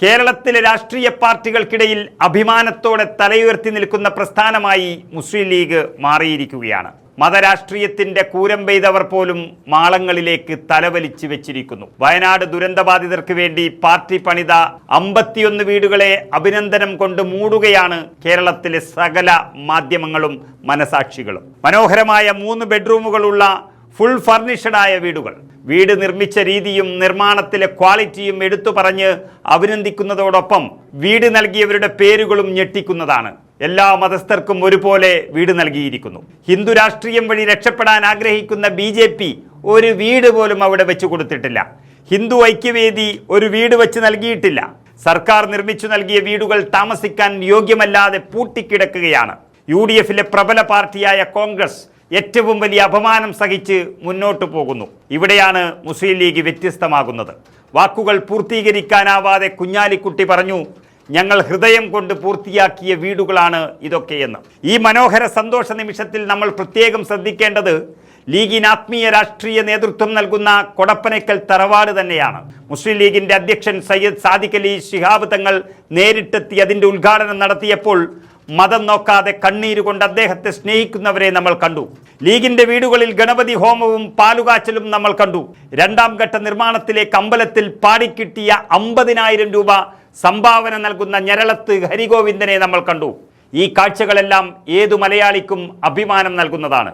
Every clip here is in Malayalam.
കേരളത്തിലെ രാഷ്ട്രീയ പാർട്ടികൾക്കിടയിൽ അഭിമാനത്തോടെ തലയുയർത്തി നിൽക്കുന്ന പ്രസ്ഥാനമായി മുസ്ലിം ലീഗ് മാറിയിരിക്കുകയാണ്. മതരാഷ്ട്രീയത്തിന്റെ കൂരം പെയ്തവർ പോലും മാളങ്ങളിലേക്ക് തലവലിച്ചു വെച്ചിരിക്കുന്നു. വയനാട് ദുരന്തബാധിതർക്ക് വേണ്ടി പാർട്ടി പണിത 51 വീടുകളെ അഭിനന്ദനം കൊണ്ട് മൂടുകയാണ് കേരളത്തിലെ സകല മാധ്യമങ്ങളും മനസാക്ഷികളും. മനോഹരമായ 3 ബെഡ്റൂമുകളുള്ള ഫുൾ ഫർണിഷ്ഡായ വീട് നിർമ്മിച്ച രീതിയും നിർമ്മാണത്തിലെ ക്വാളിറ്റിയും എടുത്തു പറഞ്ഞ് അഭിനന്ദിക്കുന്നതോടൊപ്പം വീട് നൽകിയവരുടെ പേരുകളും ഞെട്ടിക്കുന്നതാണ്. എല്ലാ മതസ്ഥർക്കും ഒരുപോലെ വീട് നൽകിയിരിക്കുന്നു. ഹിന്ദു രാഷ്ട്രീയം വഴി രക്ഷപ്പെടാൻ ആഗ്രഹിക്കുന്ന BJP ഒരു വീട് പോലും അവിടെ വെച്ച് കൊടുത്തിട്ടില്ല. ഹിന്ദു ഐക്യവേദി ഒരു വീട് വെച്ച് നൽകിയിട്ടില്ല. സർക്കാർ നിർമ്മിച്ചു നൽകിയ വീടുകൾ താമസിക്കാൻ യോഗ്യമല്ലാതെ പൂട്ടിക്കിടക്കുകയാണ്. UDFിലെ പ്രബല പാർട്ടിയായ കോൺഗ്രസ് ഏറ്റവും വലിയ അപമാനം സഹിച്ച് മുന്നോട്ട് പോകുന്നു. ഇവിടെയാണ് മുസ്ലിം ലീഗ് വ്യത്യസ്തമാകുന്നത്. വാക്കുകൾ പൂർത്തീകരിക്കാനാവാതെ കുഞ്ഞാലിക്കുട്ടി പറഞ്ഞു, ഞങ്ങൾ ഹൃദയം കൊണ്ട് പൂർത്തിയാക്കിയ വീടുകളാണ് ഇതൊക്കെയെന്ന്. ഈ മനോഹര സന്തോഷ നിമിഷത്തിൽ നമ്മൾ പ്രത്യേകം ശ്രദ്ധിക്കേണ്ടത് ലീഗിന് ആത്മീയ രാഷ്ട്രീയ നേതൃത്വം നൽകുന്ന കൊടപ്പനയ്ക്കൽ തറവാട് തന്നെയാണ്. മുസ്ലിം ലീഗിന്റെ അധ്യക്ഷൻ സയ്യിദ് സാദിഖ് അലി ശിഹാബ് തങ്ങൾ നേരിട്ടെത്തി അതിന്റെ ഉദ്ഘാടനം നടത്തിയപ്പോൾ മതം നോക്കാതെ കണ്ണീരുകൊണ്ട് അദ്ദേഹത്തെ സ്നേഹിക്കുന്നവരെ നമ്മൾ കണ്ടു. ലീഗിന്റെ വീടുകളിൽ ഗണപതി ഹോമവും പാലുകാച്ചലും നമ്മൾ കണ്ടു. 2ാം ഘട്ട നിർമ്മാണത്തിലേക്ക് അമ്പലത്തിൽ പാടിക്കിട്ടിയ 50,000 രൂപ സംഭാവന നൽകുന്ന ഞരളത്ത് ഹരിഗോവിന്ദനെ നമ്മൾ കണ്ടു. ഈ കാഴ്ചകളെല്ലാം ഏതു മലയാളിക്കും അഭിമാനം നൽകുന്നതാണ്.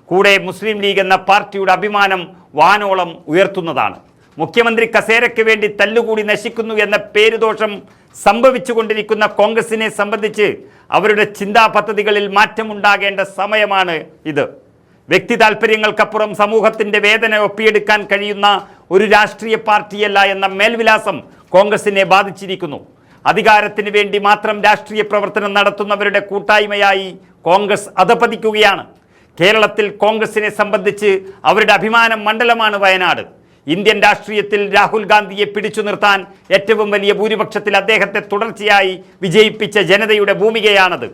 കൂടെ മുസ്ലിം ലീഗ് എന്ന പാർട്ടിയുടെ അഭിമാനം വാനോളം ഉയർത്തുന്നതാണ്. മുഖ്യമന്ത്രി കസേരയ്ക്ക് വേണ്ടി തല്ലുകൂടി നശിക്കുന്നു എന്ന പേരുദോഷം സംഭവിച്ചുകൊണ്ടിരിക്കുന്ന കോൺഗ്രസിനെ സംബന്ധിച്ച് അവരുടെ ചിന്താ പദ്ധതികളിൽ മാറ്റമുണ്ടാകേണ്ട സമയമാണ് ഇത്. വ്യക്തി താല്പര്യങ്ങൾക്കപ്പുറം സമൂഹത്തിന്റെ വേദന ഒപ്പിയെടുക്കാൻ കഴിയുന്ന ഒരു രാഷ്ട്രീയ പാർട്ടിയല്ല എന്ന മേൽവിലാസം കോൺഗ്രസിനെ ബാധിച്ചിരിക്കുന്നു. അധികാരത്തിന് വേണ്ടി മാത്രം രാഷ്ട്രീയ പ്രവർത്തനം നടത്തുന്നവരുടെ കൂട്ടായ്മയായി കോൺഗ്രസ് അധപതിക്കുകയാണ്. കേരളത്തിൽ കോൺഗ്രസിനെ സംബന്ധിച്ച് അവരുടെ അഭിമാന മണ്ഡലമാണ് വയനാട്. ഇന്ത്യൻ രാഷ്ട്രീയത്തിൽ രാഹുൽ ഗാന്ധിയെ പിടിച്ചു നിർത്താൻ ഏറ്റവും വലിയ ഭൂരിപക്ഷത്തിൽ അദ്ദേഹത്തെ തുടർച്ചയായി വിജയിപ്പിച്ച ജനതയുടെ ഭൂമികയാണത്.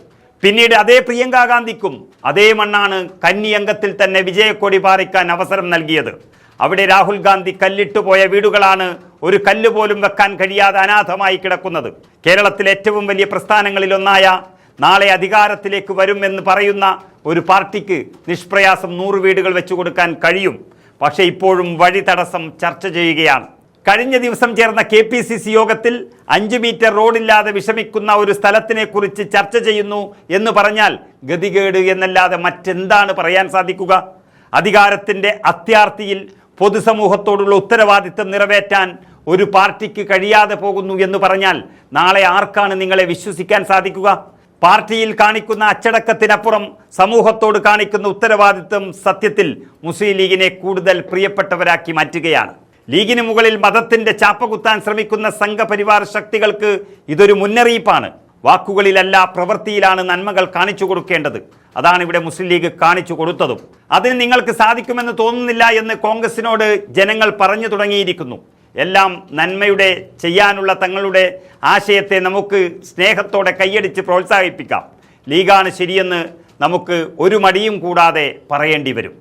പിന്നീട് അതേ പ്രിയങ്ക ഗാന്ധിക്കും അതേ മണ്ണാണ് കന്നി അംഗത്തിൽ തന്നെ വിജയക്കൊടി പാറിക്കാൻ അവസരം നൽകിയത്. അവിടെ രാഹുൽ ഗാന്ധി കല്ലിട്ടുപോയ വീടുകളാണ് ഒരു കല്ല് പോലും വെക്കാൻ കഴിയാതെ അനാഥമായി കിടക്കുന്നത്. കേരളത്തിലെ ഏറ്റവും വലിയ പ്രസ്ഥാനങ്ങളിലൊന്നായ നാളെ അധികാരത്തിലേക്ക് വരുമെന്ന് പറയുന്ന ഒരു പാർട്ടിക്ക് നിഷ്പ്രയാസം 100 വീടുകൾ വെച്ചു കൊടുക്കാൻ കഴിയും. പക്ഷേ ഇപ്പോഴും വഴി തടസ്സം ചർച്ച ചെയ്യുകയാണ്. കഴിഞ്ഞ ദിവസം ചേർന്ന KPCC യോഗത്തിൽ 5 മീറ്റർ റോഡില്ലാതെ വിഷമിക്കുന്ന ഒരു സ്ഥലത്തിനെ കുറിച്ച് ചർച്ച ചെയ്യുന്നു എന്ന് പറഞ്ഞാൽ ഗതികേട് എന്നല്ലാതെ മറ്റെന്താണ് പറയാൻ സാധിക്കുക? അധികാരത്തിൻ്റെ അത്യാർത്തിയിൽ പൊതുസമൂഹത്തോടുള്ള ഉത്തരവാദിത്തം നിറവേറ്റാൻ ഒരു പാർട്ടിക്ക് കഴിയാതെ പോകുന്നു എന്ന് പറഞ്ഞാൽ നാളെ ആർക്കാണ് നിങ്ങളെ വിശ്വസിക്കാൻ സാധിക്കുക? പാർട്ടിയിൽ കാണിക്കുന്ന അച്ചടക്കത്തിനപ്പുറം സമൂഹത്തോട് കാണിക്കുന്ന ഉത്തരവാദിത്വം സത്യത്തിൽ മുസ്ലിം ലീഗിനെ കൂടുതൽ പ്രിയപ്പെട്ടവരാക്കി മാറ്റുകയാണ്. ലീഗിന് മുകളിൽ മതത്തിന്റെ ചാപ്പ കുത്താൻ ശ്രമിക്കുന്ന സംഘപരിവാർ ശക്തികൾക്ക് ഇതൊരു മുന്നറിയിപ്പാണ്. വാക്കുകളിലല്ല പ്രവൃത്തിയിലാണ് നന്മകൾ കാണിച്ചു കൊടുക്കേണ്ടത്. അതാണ് ഇവിടെ മുസ്ലിം ലീഗ് കാണിച്ചു കൊടുത്തതും. അതിന് നിങ്ങൾക്ക് സാധിക്കുമെന്ന് തോന്നുന്നില്ല എന്ന് കോൺഗ്രസിനോട് ജനങ്ങൾ പറഞ്ഞു തുടങ്ങിയിരിക്കുന്നു. എല്ലാം നന്മയുടെ ചെയ്യാനുള്ള തങ്ങളുടെ ആശയത്തെ നമുക്ക് സ്നേഹത്തോടെ കൈയടിച്ച് പ്രോത്സാഹിപ്പിക്കാം. ലീഗാണ് ശരിയെന്ന് നമുക്ക് ഒരു മടിയും കൂടാതെ പറയേണ്ടി വരും.